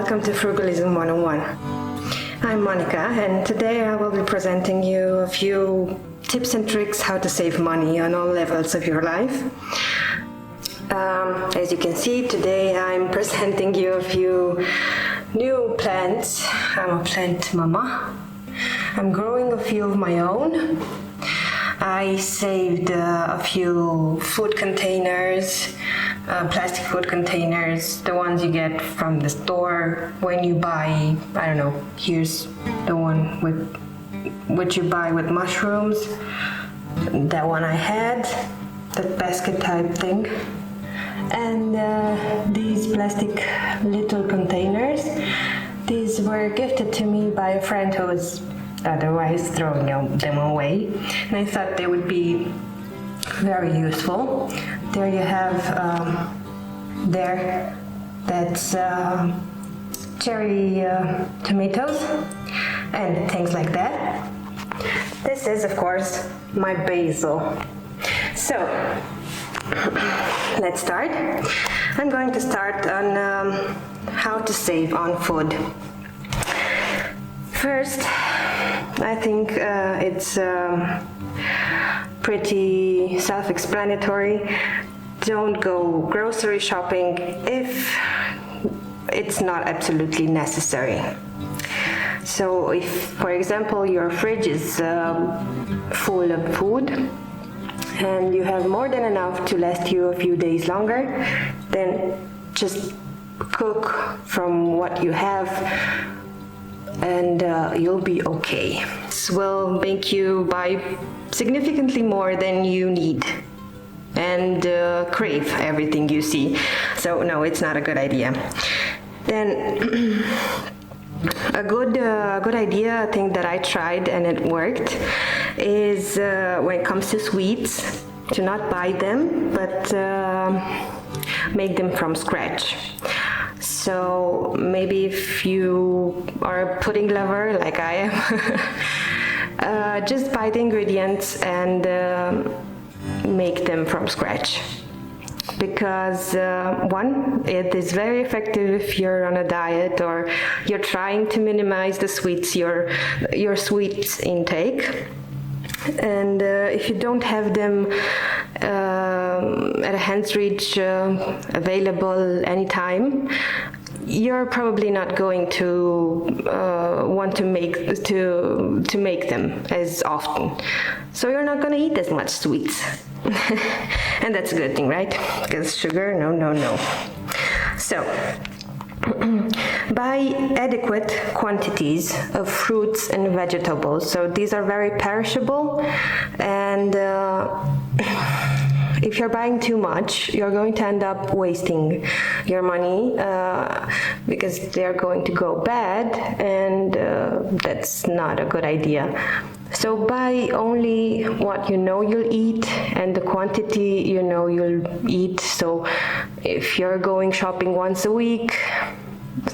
welcome to Frugalism 101. I'm Monica, and today I will be presenting you a few tips and tricks how to save money on all levels of your life. As you can see, today I'm presenting you a few new plants. I'm a plant mama. I'm growing a few of my own. I saved a few food containers, plastic food containers, the ones you get from the store when you buy, I don't know, here's the one with what you buy with mushrooms. That one I had, that basket type thing. And these plastic little containers, these were gifted to me by a friend who was otherwise throwing them away, and I thought they would be very useful. There you have that's cherry tomatoes and things like that. This is, of course, my basil. So let's start. I'm going to start on how to save on food. First, I think it's pretty self-explanatory. Don't go grocery shopping if it's not absolutely necessary. So if, for example, your fridge is full of food and you have more than enough to last you a few days longer, then just cook from what you have and you'll be okay. This will make you buy significantly more than you need and crave everything you see. So no, it's not a good idea. Then a good idea, I think, that I tried and it worked, is when it comes to sweets, to not buy them, but make them from scratch. So maybe if you are a pudding lover like I am, just buy the ingredients and make them from scratch. Because one, it is very effective if you're on a diet or you're trying to minimize the sweets, your sweets intake. And if you don't have them at a hand's reach, available anytime, you're probably not going to want to make them as often. So you're not going to eat as much sweets. And that's a good thing, right? Because sugar, no. So buy adequate quantities of fruits and vegetables. So these are very perishable, and if you're buying too much, you're going to end up wasting your money because they're going to go bad, and that's not a good idea. So buy only what you know you'll eat and the quantity you know you'll eat. So if you're going shopping once a week,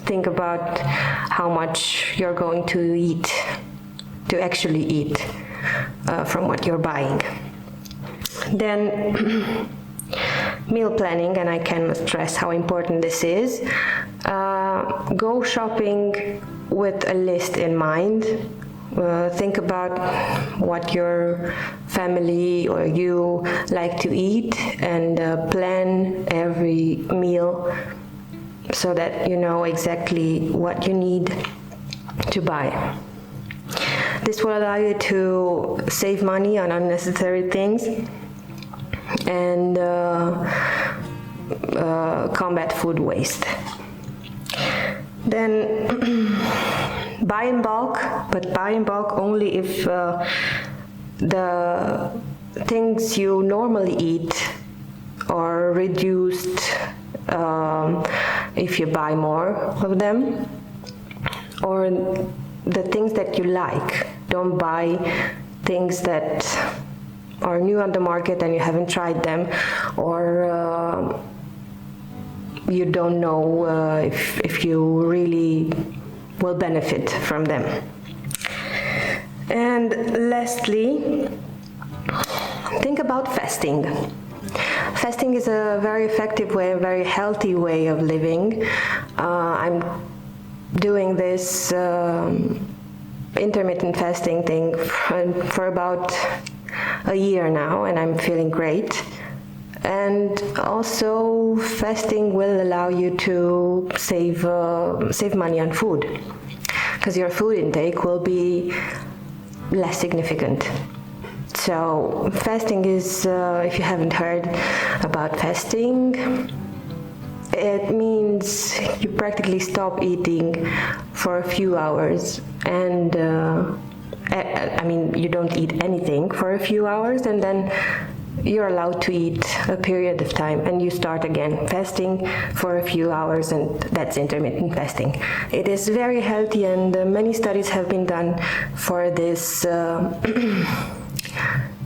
think about how much you're going to actually eat from what you're buying. Then meal planning, and I cannot stress how important this is. Go shopping with a list in mind. Think about what your family or you like to eat and plan every meal so that you know exactly what you need to buy. This will allow you to save money on unnecessary things and combat food waste. Then buy in bulk, but buy in bulk only if the things you normally eat are reduced if you buy more of them, or the things that you like. Don't buy things that are new on the market and you haven't tried them, or you don't know if you really will benefit from them. And lastly, think about fasting. Fasting is a very effective way, a very healthy way of living. I'm doing this intermittent fasting thing for about a year now, and I'm feeling great. And also, fasting will allow you to save money on food, because your food intake will be less significant. So fasting is, if you haven't heard about fasting, it means you practically stop eating for a few hours, and I mean, you don't eat anything for a few hours, and then you're allowed to eat a period of time, and you start again fasting for a few hours, and that's intermittent fasting. It is very healthy, and many studies have been done for this.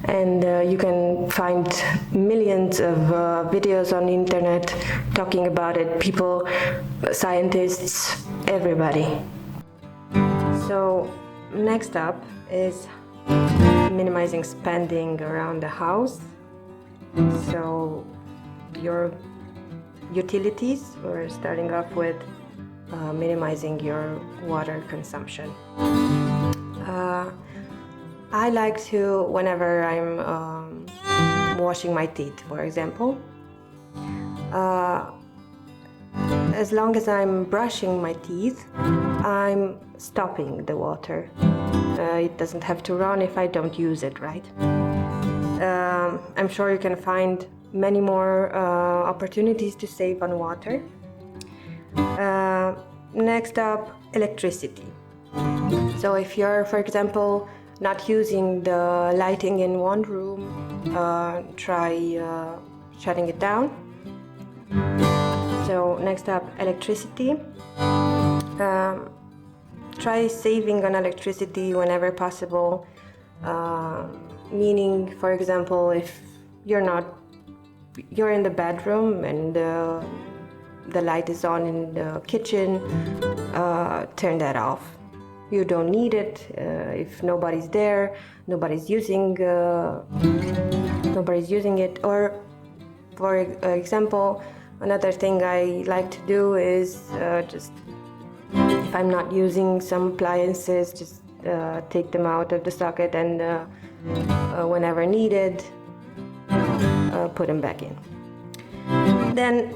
And you can find millions of videos on the internet talking about it, people, scientists, everybody. So next up is minimizing spending around the house. So your utilities, we're starting off with minimizing your water consumption. I like to, whenever I'm washing my teeth, for example, as long as I'm brushing my teeth, I'm stopping the water. It doesn't have to run if I don't use it, right? I'm sure you can find many more opportunities to save on water. Next up, electricity. So if you're, for example, not using the lighting in one room, try shutting it down. So next up, electricity. Try saving on electricity whenever possible. Meaning, for example, if you're in the bedroom and the light is on in the kitchen, turn that off. You don't need it. If nobody's there, nobody's using it. Or, for example, another thing I like to do is just, if I'm not using some appliances, just take them out of the socket and whenever needed, put them back in. Then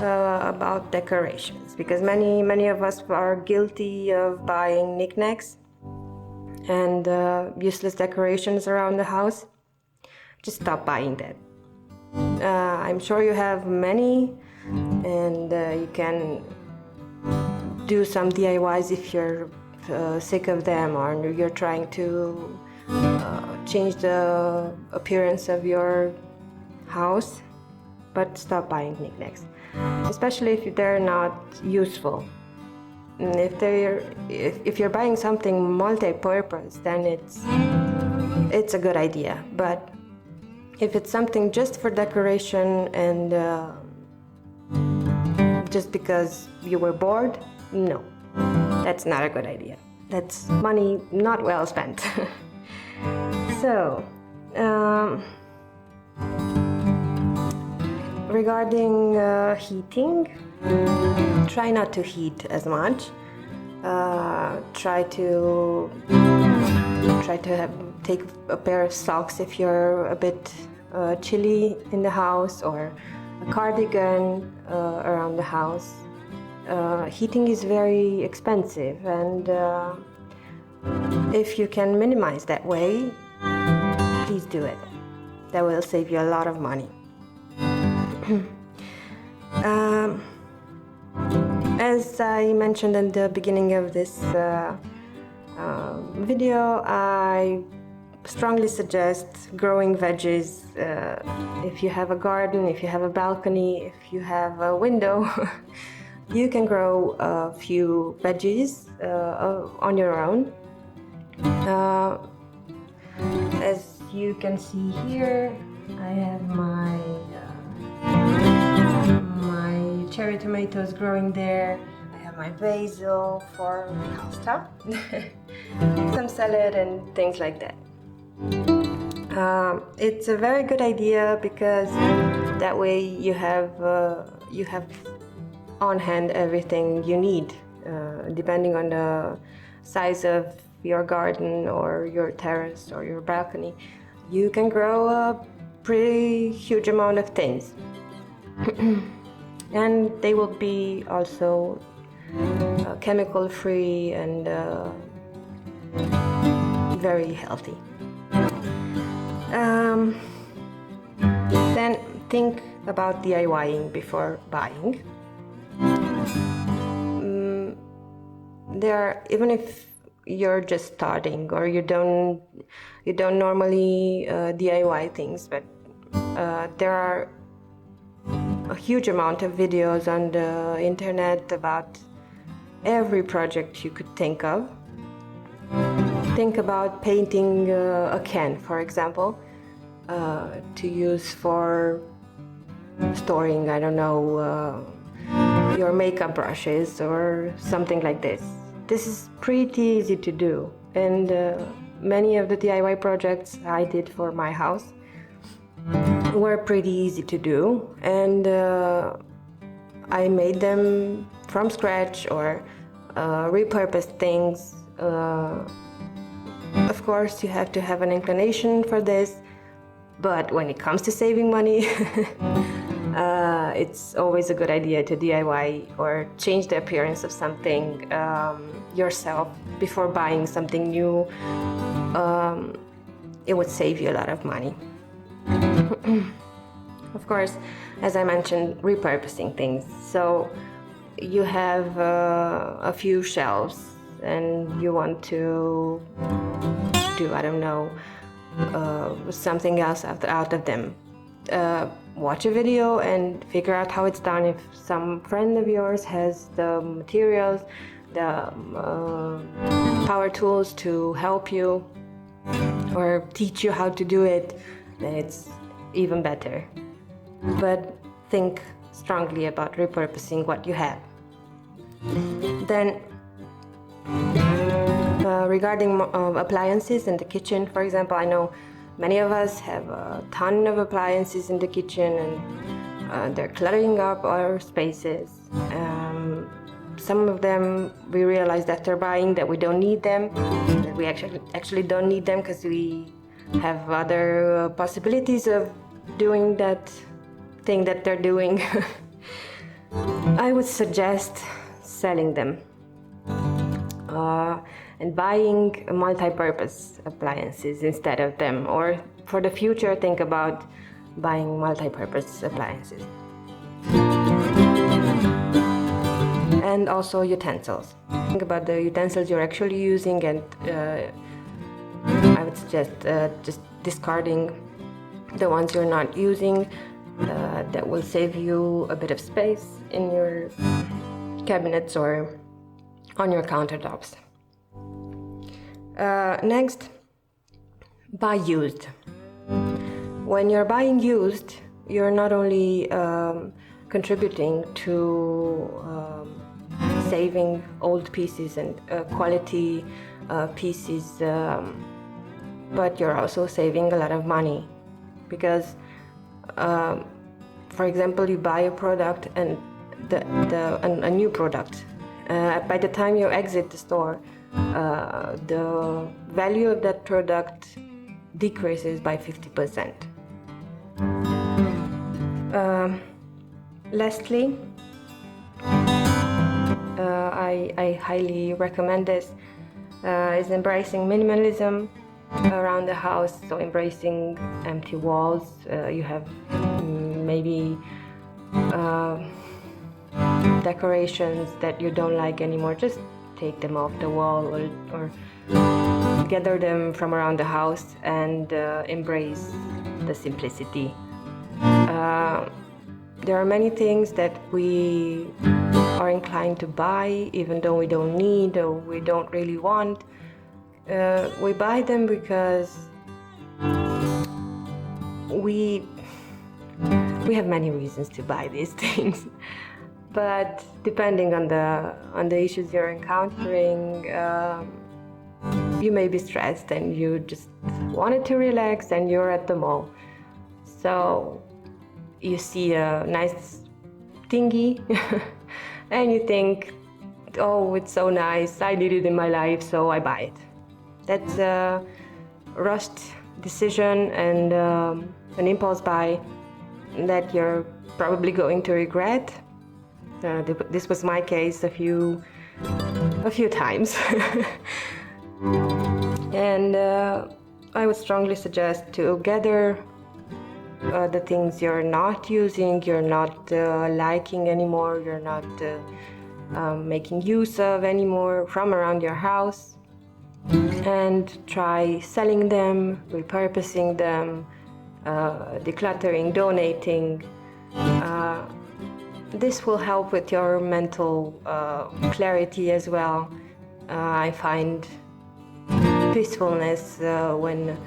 about decorations, because many of us are guilty of buying knickknacks and useless decorations around the house. Just stop buying that. I'm sure you have many, and you can do some DIYs if you're sick of them, or you're trying to change the appearance of your house. But stop buying knickknacks, especially if they're not useful. And if you're buying something multi-purpose, then it's a good idea. But if it's something just for decoration and just because you were bored, no, that's not a good idea. That's money not well spent. So, regarding heating, try not to heat as much. Try to take a pair of socks if you're a bit chilly in the house, or a cardigan around the house. Heating is very expensive, and if you can minimize that way, please do it. That will save you a lot of money. As I mentioned in the beginning of this video, I strongly suggest growing veggies. If you have a garden, if you have a balcony, if you have a window, you can grow a few veggies on your own. As you can see here, I have my cherry tomatoes growing there. I have my basil for house top, some salad and things like that. It's a very good idea because that way you have on hand everything you need, depending on the size of your garden or your terrace or your balcony. You can grow a pretty huge amount of things. And they will be also chemical free and very healthy. Then think about DIYing before buying. Even if you're just starting or you don't normally DIY things, but there are a huge amount of videos on the internet about every project you could think of. Think about painting a can, for example, to use for storing, I don't know, your makeup brushes or something like this. This is pretty easy to do, and many of the DIY projects I did for my house were pretty easy to do, and I made them from scratch or repurposed things. Of course, you have to have an inclination for this, but when it comes to saving money, it's always a good idea to DIY or change the appearance of something yourself before buying something new. It would save you a lot of money. Of course, as I mentioned, repurposing things. So you have a few shelves and you want to do, I don't know, something else out of them. Watch a video and figure out how it's done. If some friend of yours has the materials, the power tools to help you or teach you how to do it, then it's even better. But think strongly about repurposing what you have. Then regarding appliances in the kitchen, for example, I know many of us have a ton of appliances in the kitchen and they're cluttering up our spaces. Some of them we realize after buying that we don't need them, that we actually don't need them because we have other possibilities of doing that thing that they're doing. I would suggest selling them and buying multi-purpose appliances instead of them, or for the future think about buying multi-purpose appliances. And also utensils. Think about the utensils you're actually using, and I would suggest just discarding the ones you're not using. That will save you a bit of space in your cabinets or on your countertops. Next, buy used. When you're buying used, you're not only contributing to saving old pieces and quality pieces, but you're also saving a lot of money, because for example, you buy a product and a new product. By the time you exit the store, the value of that product decreases by 50%. Lastly, I highly recommend this, is embracing minimalism around the house. So embracing empty walls. You have maybe decorations that you don't like anymore, just take them off the wall or gather them from around the house and embrace the simplicity. There are many things that we are inclined to buy even though we don't need or we don't really want. We buy them because we have many reasons to buy these things. But depending on the issues you're encountering, you may be stressed and you just wanted to relax and you're at the mall. So you see a nice thingy and you think, oh, it's so nice, I need it in my life, so I buy it. That's a rushed decision and an impulse buy that you're probably going to regret. This was my case a few times. And I would strongly suggest to gather the things you're not using, you're not liking anymore, you're not making use of anymore from around your house, and try selling them, repurposing them, decluttering, donating. This will help with your mental clarity as well. I find peacefulness when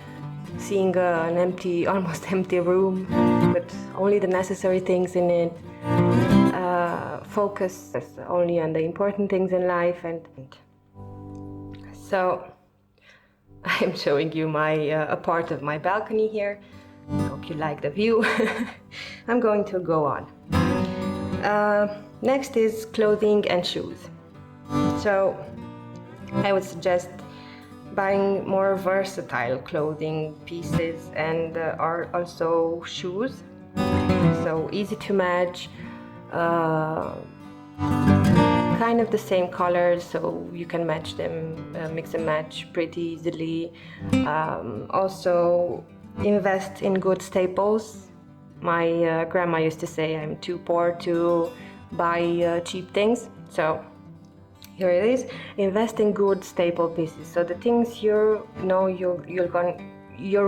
seeing an empty, almost empty room with only the necessary things in it. Focus only on the important things in life. And so I'm showing you a part of my balcony here. I hope you like the view. I'm going to go on. Next is clothing and shoes. So I would suggest buying more versatile clothing pieces and are also shoes. So easy to match, kind of the same colors, so you can match them, mix and match pretty easily. Also invest in good staples. My grandma used to say I'm too poor to buy cheap things, so here it is. Invest in good staple pieces, so the things you're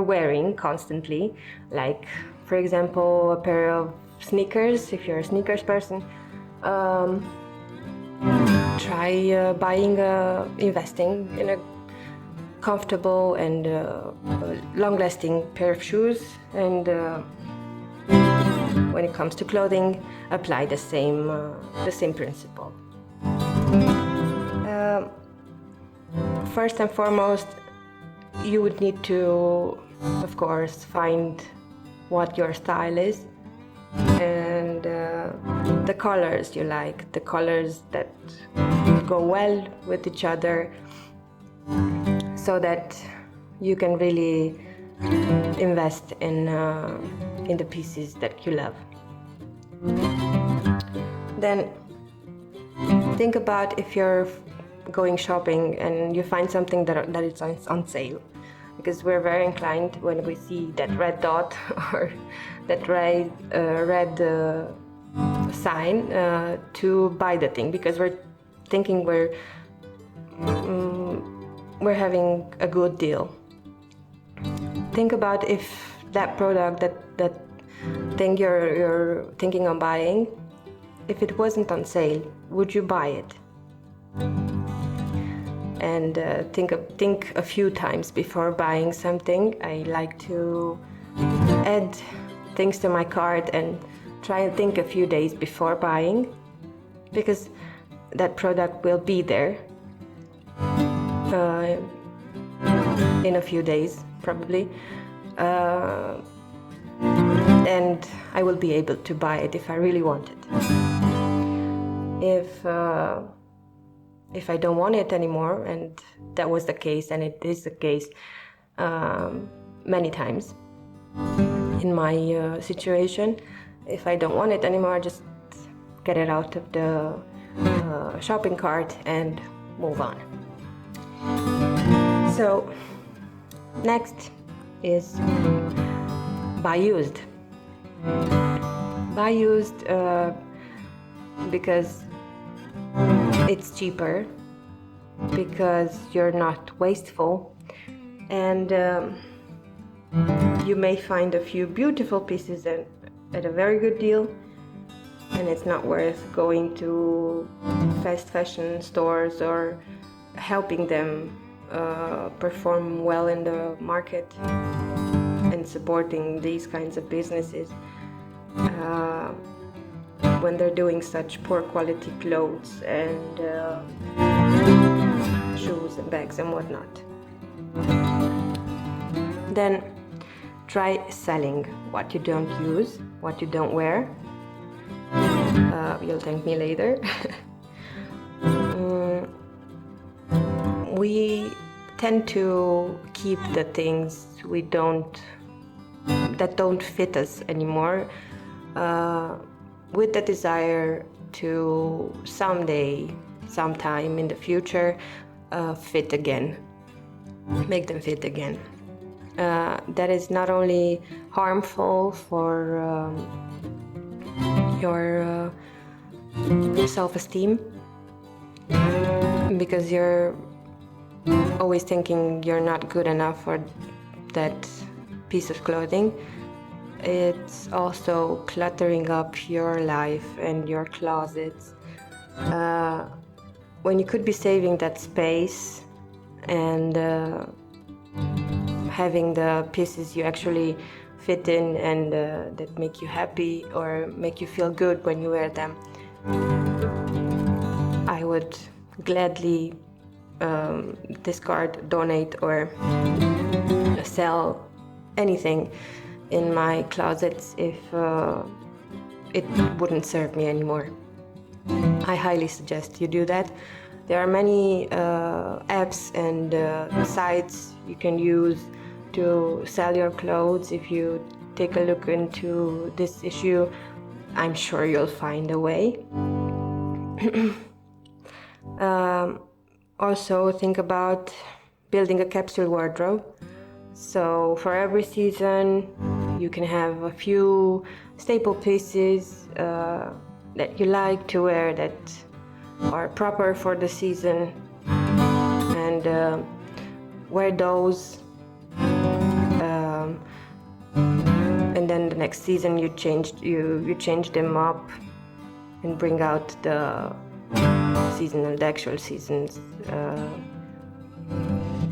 wearing constantly, like for example a pair of sneakers if you're a sneakers person. Try investing in a comfortable and long-lasting pair of shoes, and when it comes to clothing, apply the same principle. First and foremost, you would need to, of course, find what your style is and the colors you like, the colors that go well with each other, so that you can really invest in the pieces that you love. Then think about if you're going shopping and you find something that is on sale, because we're very inclined when we see that red dot or that red sign to buy the thing, because we're thinking we're having a good deal. Think about if that product, that thing you're thinking of buying, if it wasn't on sale, would you buy it? And think a few times before buying something. I like to add things to my cart and try and think a few days before buying, because that product will be there in a few days probably, and I will be able to buy it if I really want it. If I don't want it anymore, and that was the case, and it is the case many times in my situation, if I don't want it anymore, just get it out of the shopping cart and move on. So next is buy used. Buy used because it's cheaper, because you're not wasteful, and you may find a few beautiful pieces at a very good deal, and it's not worth going to fast fashion stores or helping them perform well in the market and supporting these kinds of businesses when they're doing such poor quality clothes and shoes and bags and whatnot. Then try selling what you don't use, what you don't wear. You'll thank me later. we tend to keep the things that don't fit us anymore, with the desire to sometime in the future, fit again, make them fit again. That is not only harmful for your self-esteem, because you're always thinking you're not good enough for that piece of clothing. It's also cluttering up your life and your closets, when you could be saving that space and having the pieces you actually fit in and that make you happy or make you feel good when you wear them. I would gladly discard, donate, or sell anything in my closets if it wouldn't serve me anymore. I highly suggest you do that. There are many apps and sites you can use to sell your clothes. If you take a look into this issue, I'm sure you'll find a way. Also, think about building a capsule wardrobe. So for every season, you can have a few staple pieces that you like to wear that are proper for the season, and wear those. And then the next season you change them up and bring out the actual season's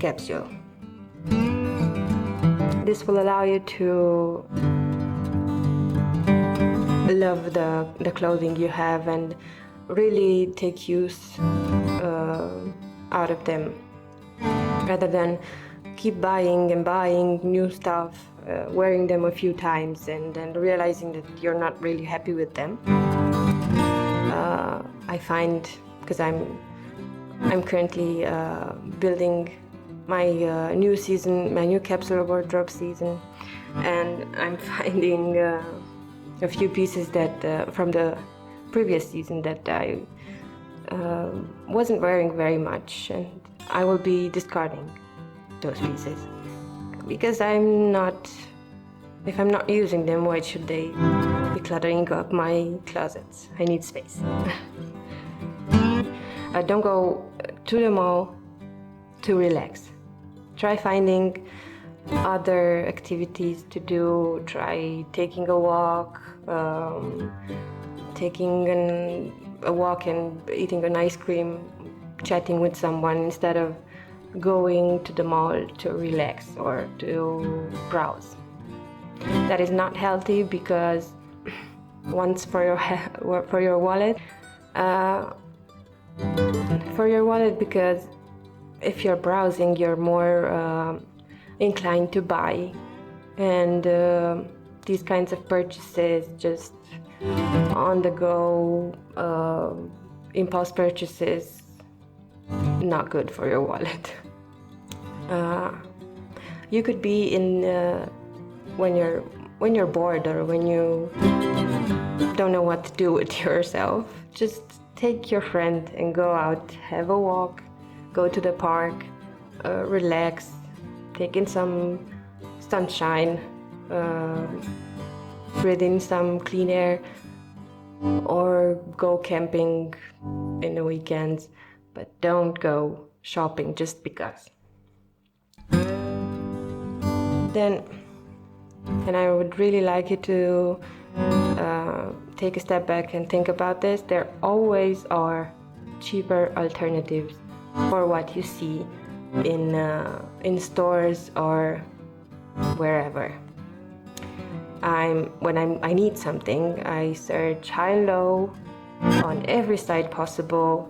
capsule. This will allow you to love the clothing you have and really take use out of them, rather than keep buying and buying new stuff, wearing them a few times and then realizing that you're not really happy with them. I find, because I'm currently building my new season, my new capsule wardrobe season, and I'm finding a few pieces that from the previous season that I wasn't wearing very much, and I will be discarding those pieces because if I'm not using them, why should they be cluttering up my closets? I need space. Don't go to the mall to relax. Try finding other activities to do. Try taking a walk, a walk and eating an ice cream, chatting with someone instead of going to the mall to relax or to browse. That is not healthy, because once for your wallet, because if you're browsing, you're more inclined to buy, and these kinds of purchases, just on the go impulse purchases, not good for your wallet. You could be in when you're bored or when you don't know what to do with yourself, just take your friend and go out, have a walk, go to the park, relax, take in some sunshine, breathe in some clean air, or go camping in the weekends, but don't go shopping just because. Then, and I would really like you to take a step back and think about this. There always are cheaper alternatives for what you see in stores or wherever. When I need something, I search high and low on every site possible,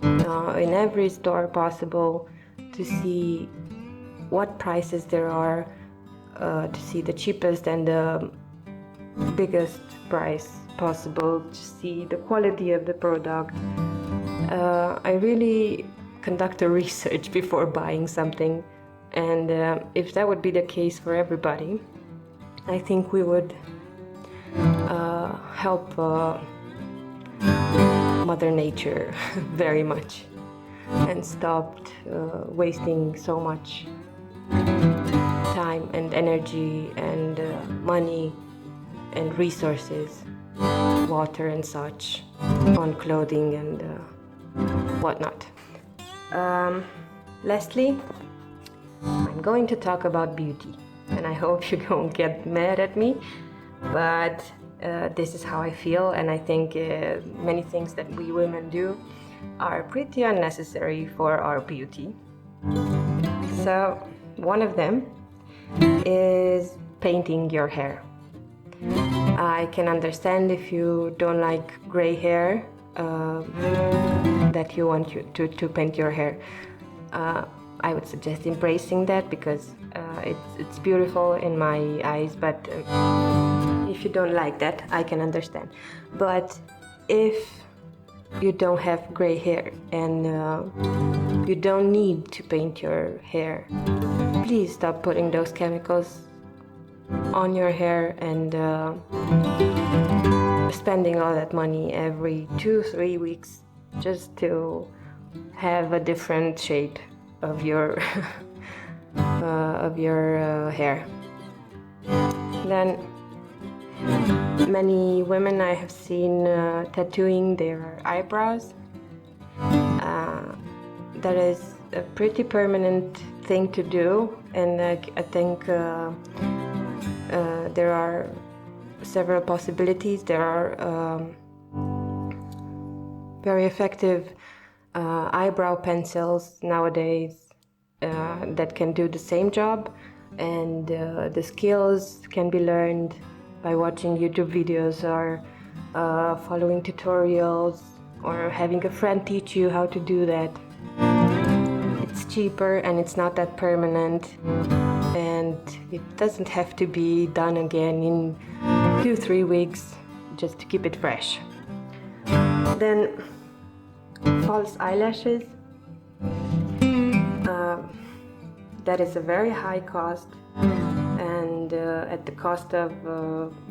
in every store possible, to see what prices there are, to see the cheapest and the biggest price possible, to see the quality of the product. I really conduct a research before buying something. And if that would be the case for everybody, I think we would help Mother Nature very much, and stopped wasting so much time and energy and money and resources, water and such, on clothing and whatnot. Lastly, I'm going to talk about beauty, and I hope you don't get mad at me, but this is how I feel, and I think many things that we women do are pretty unnecessary for our beauty. So one of them is painting your hair. I can understand if you don't like gray hair, that you want to paint your hair. I would suggest embracing that, because it's beautiful in my eyes, but if you don't like that, I can understand. But if you don't have gray hair and you don't need to paint your hair, please stop putting those chemicals on your hair and spending all that money every 2-3 weeks just to have a different shade of your hair. Then many women I have seen tattooing their eyebrows. That is a pretty permanent thing to do, and I think there are several possibilities. There are very effective eyebrow pencils nowadays that can do the same job, and the skills can be learned by watching YouTube videos or following tutorials or having a friend teach you how to do that. It's cheaper and it's not that permanent, and it doesn't have to be done again in 2-3 weeks just to keep it fresh. Then false eyelashes. That is a very high cost, and at the cost of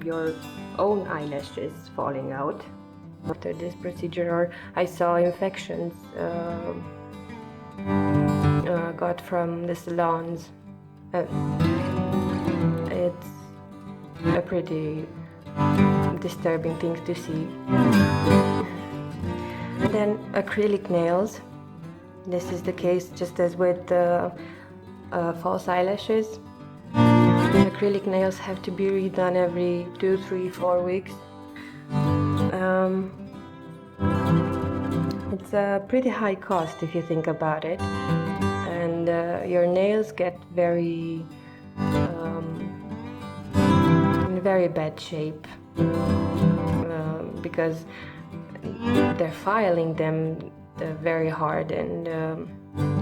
your own eyelashes falling out after this procedure, or I saw infections got from the salons. It's a pretty disturbing thing to see. And then acrylic nails. This is the case just as with false eyelashes. Acrylic nails have to be redone every 2, 3, 4 weeks. It's a pretty high cost if you think about it, and your nails get very in very bad shape because they're filing them very hard, and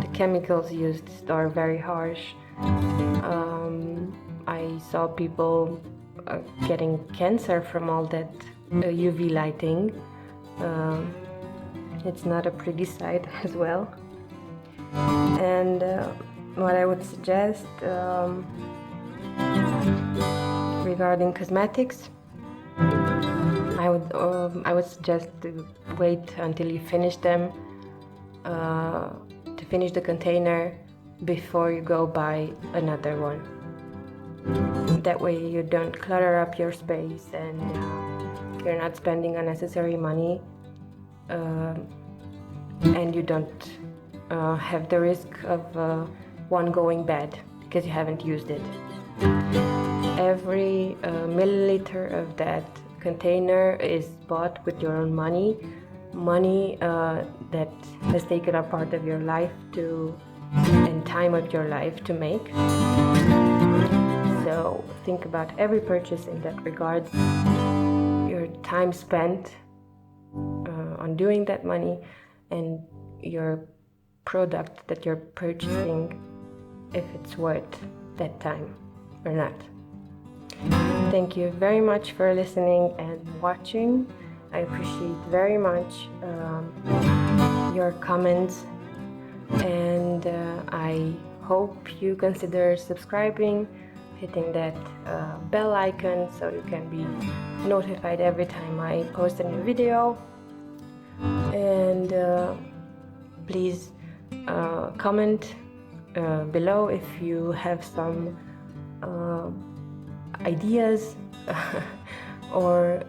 the chemicals used are very harsh. I saw people getting cancer from all that UV lighting. It's not a pretty sight as well. And what I would suggest regarding cosmetics, I would suggest to wait until you finish them, to finish the container before you go buy another one. That way you don't clutter up your space, and you're not spending unnecessary money, and you don't have the risk of one going bad because you haven't used it. Every milliliter of that container is bought with your own money that has taken a part of your life and time of your life to make. So think about every purchase in that regard. Your time spent on doing that money, and your product that you're purchasing, if it's worth that time or not. Thank you very much for listening and watching. I appreciate very much your comments and I hope you consider subscribing, hitting that bell icon so you can be notified every time I post a new video. And please comment below if you have some ideas or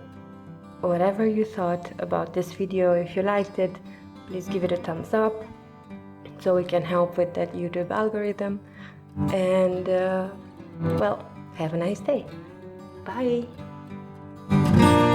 whatever you thought about this video. If you liked it, please give it a thumbs up so we can help with that YouTube algorithm. And well, have a nice day. Bye.